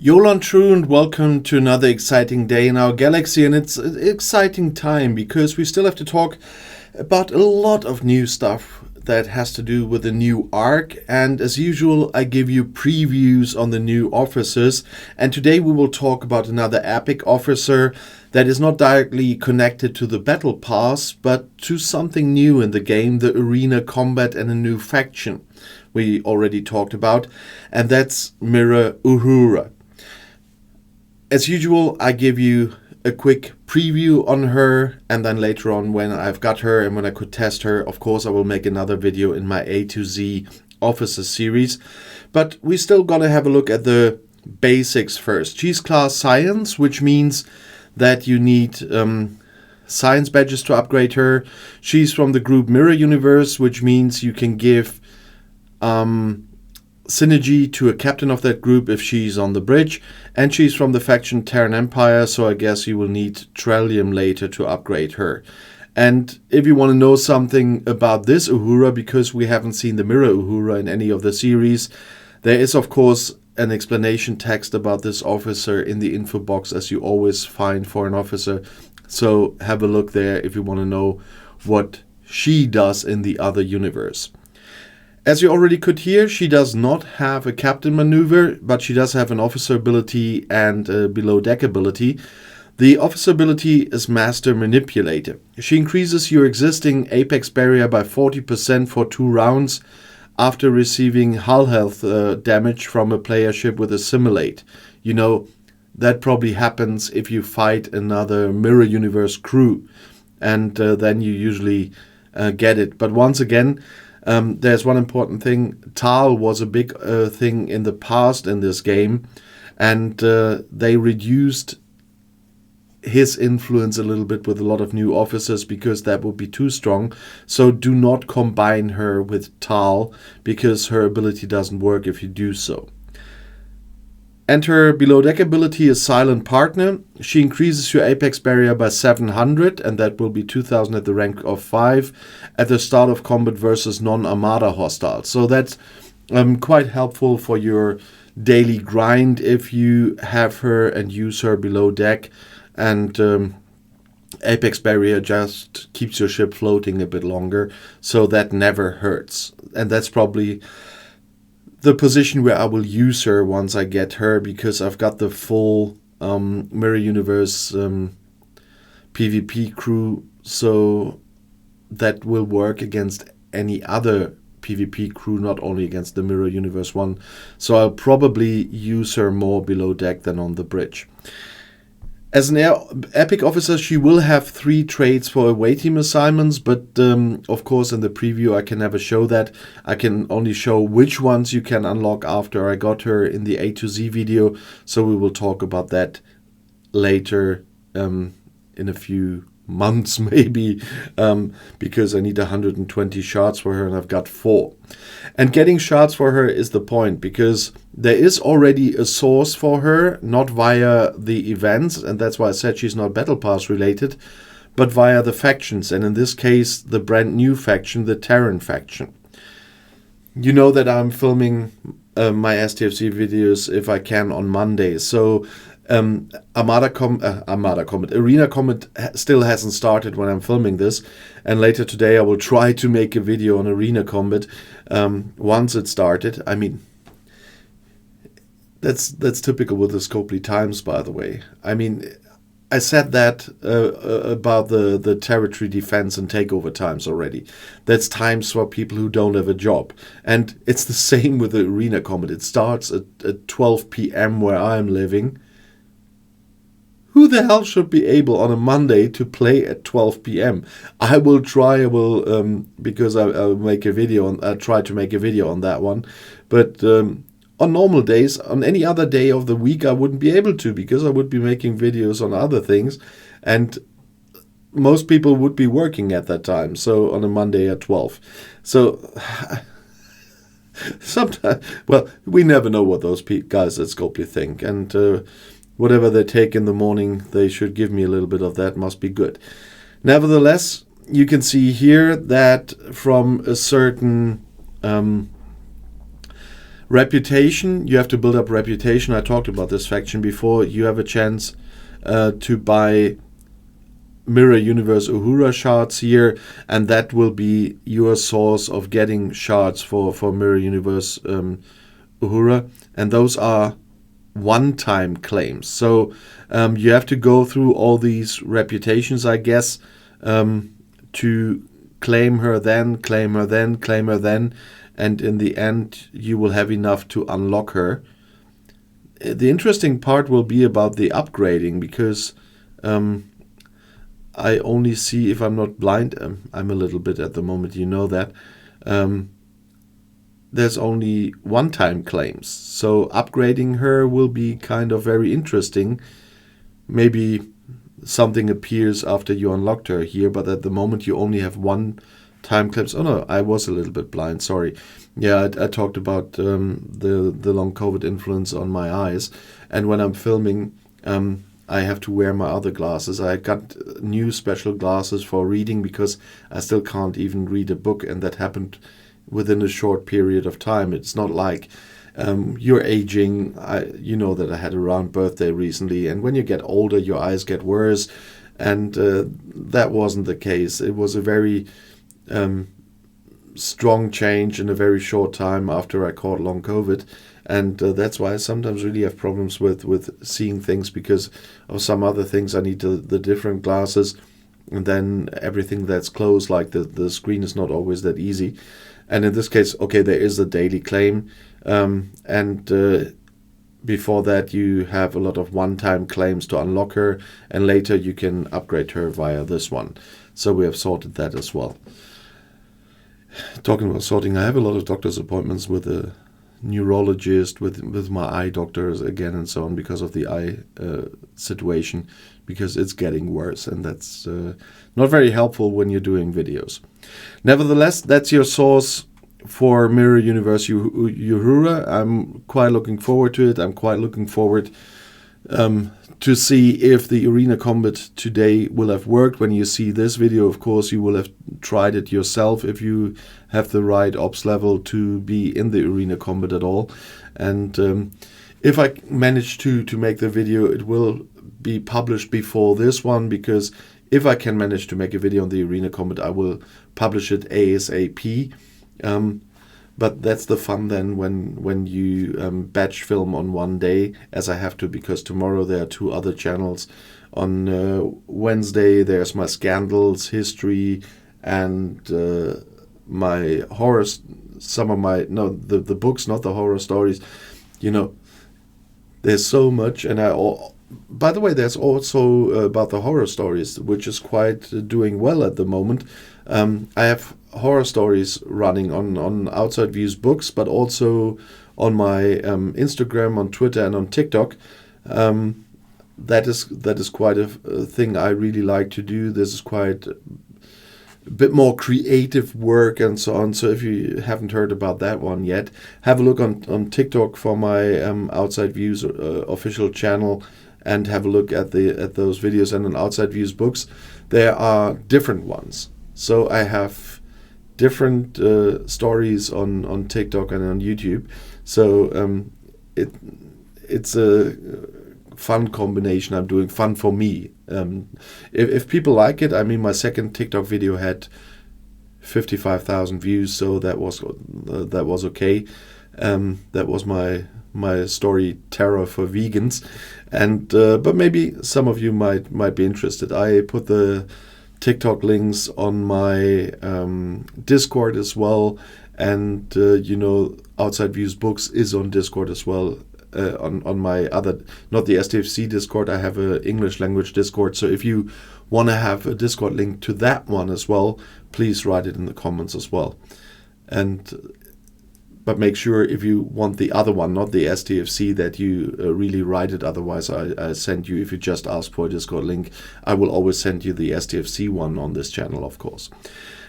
Yolan True and welcome to another exciting day in our galaxy, and it's an exciting time because we still have to talk about a lot of new stuff that has to do with the new arc, and as usual I give you previews on the new officers, and today we will talk about another epic officer that is not directly connected to the battle pass but to something new in the game, the arena combat and a new faction we already talked about, and that's Mirror Uhura. As usual, I give you a quick preview on her, and then later on when I've got her and when I could test her, of course I will make another video in my A to Z officer series. But we still gotta have a look at the basics first. She's class science, which means that you need science badges to upgrade her. She's from the group Mirror Universe, which means you can give synergy to a captain of that group if she's on the bridge, and she's from the faction Terran Empire, so I guess you will need Trellium later to upgrade her. And if you want to know something about this Uhura, because we haven't seen the Mirror Uhura in any of the series, there is of course an explanation text about this officer in the info box, as you always find for an officer, so have a look there if you want to know what she does in the other universe. As you already could hear, she does not have a captain maneuver, but she does have an officer ability and a below deck ability. The officer ability is Master Manipulator. She increases your existing apex barrier by 40% for 2 rounds after receiving hull health damage from a player ship with Assimilate. You know, that probably happens if you fight another Mirror Universe crew, and then you usually get it. But once again, there's one important thing. Tal was a big thing in the past in this game, and they reduced his influence a little bit with a lot of new officers because that would be too strong. So do not combine her with Tal because her ability doesn't work if you do so. And her below deck ability is Silent Partner. She increases your apex barrier by 700, and that will be 2000 at the rank of 5 at the start of combat versus non-armada hostiles. So that's quite helpful for your daily grind if you have her and use her below deck, and apex barrier just keeps your ship floating a bit longer, so that never hurts. And that's probably the position where I will use her once I get her, because I've got the full Mirror Universe PvP crew, so that will work against any other PvP crew, not only against the Mirror Universe one. So I'll probably use her more below deck than on the bridge. As an epic officer, she will have 3 traits for away team assignments, but of course in the preview I can never show that. I can only show which ones you can unlock after I got her in the A to Z video, so we will talk about that later in a few months maybe, because I need 120 shards for her and I've got 4. And getting shards for her is the point, because there is already a source for her, not via the events, and that's why I said she's not battle pass related, but via the factions, and in this case the brand new faction, the Terran faction. You know that I'm filming my STFC videos if I can on Monday, so Arena Combat still hasn't started when I'm filming this, and later today I will try to make a video on Arena Combat once it started. I mean, that's typical with the Scopely times, by the way. I mean, I said that about the territory defense and takeover times already. That's times for people who don't have a job. And it's the same with the Arena Combat. It starts at 12 p.m. where I'm living. Who the hell should be able on a Monday to play at 12 p.m.? I will try, because I'll make a video, I'll try to make a video on that one. But on normal days, on any other day of the week, I wouldn't be able to, because I would be making videos on other things, and most people would be working at that time, so on a Monday at 12. So sometimes, well, we never know what those guys at Scopely think, and whatever they take in the morning, they should give me a little bit of that, must be good. Nevertheless, you can see here that from a certain Reputation, you have to build up reputation. I talked about this faction before. You have a chance to buy Mirror Universe Uhura shards here, and that will be your source of getting shards for Mirror Universe Uhura, and those are one-time claims. So you have to go through all these reputations, I guess, to claim her then, claim her then, claim her then, and in the end you will have enough to unlock her. The interesting part will be about the upgrading, because I only see, if I'm not blind, I'm a little bit at the moment, you know that, there's only one-time claims. So upgrading her will be kind of very interesting. Maybe something appears after you unlocked her here, but at the moment you only have one-time claims. Oh no, I was a little bit blind, sorry. Yeah, I talked about the long COVID influence on my eyes, and when I'm filming, I have to wear my other glasses. I got new special glasses for reading, because I still can't even read a book, and that happened within a short period of time. It's not like you're aging. You know that I had a round birthday recently, and when you get older, your eyes get worse, and that wasn't the case. It was a very strong change in a very short time after I caught long COVID, and that's why I sometimes really have problems with seeing things, because of some other things. I need the different glasses, and then everything that's close, like the screen, is not always that easy. And in this case, okay, there is a daily claim, and before that you have a lot of one-time claims to unlock her, and later you can upgrade her via this one. So we have sorted that as well. Talking about sorting, I have a lot of doctor's appointments with a neurologist, with my eye doctors again, and so on, because of the eye situation, because it's getting worse, and that's not very helpful when you're doing videos. Nevertheless, that's your source for Mirror Universe Uhura. I'm quite looking forward to it. I'm quite looking forward to see if the arena combat today will have worked. When you see this video, of course, you will have tried it yourself if you have the right ops level to be in the arena combat at all. And if I manage to make the video, it will be published before this one, because if I can manage to make a video on the arena combat, I will publish it ASAP. But that's the fun then, when you batch film on one day, as I have to, because tomorrow there are two other channels. On Wednesday there's my scandals history, and my horror, the books, not the horror stories. You know, there's so much, and by the way, there's also about the horror stories, which is quite doing well at the moment. I have horror stories running on Outside Views books, but also on my Instagram, on Twitter, and on TikTok. That is quite a thing I really like to do. This is quite a bit more creative work and so on. So if you haven't heard about that one yet, have a look on TikTok for my Outside Views official channel, and have a look at those videos. And on Outside Views books, there are different ones. So I have different stories on TikTok and on YouTube. So it's a fun combination I'm doing, fun for me. If people like it, I mean, my second TikTok video had 55,000 views, so that was okay. That was my story, Terror for Vegans, and but maybe some of you might be interested. I put the TikTok links on my Discord as well, and Outside Views Books is on Discord as well. On my other, not the STFC Discord, I have a English language Discord. So if you want to have a Discord link to that one as well, please write it in the comments as well. But make sure, if you want the other one, not the STFC, that you really write it. Otherwise, I send you, if you just ask for a Discord link, I will always send you the STFC one on this channel, of course.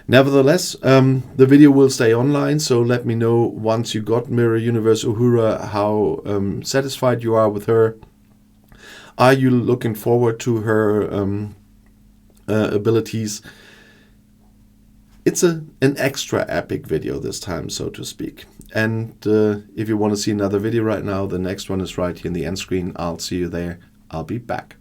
Nevertheless, the video will stay online, so let me know once you got Mirror Universe Uhura how satisfied you are with her. Are you looking forward to her abilities? It's an extra epic video this time, so to speak. And if you want to see another video right now, the next one is right here in the end screen. I'll see you there. I'll be back.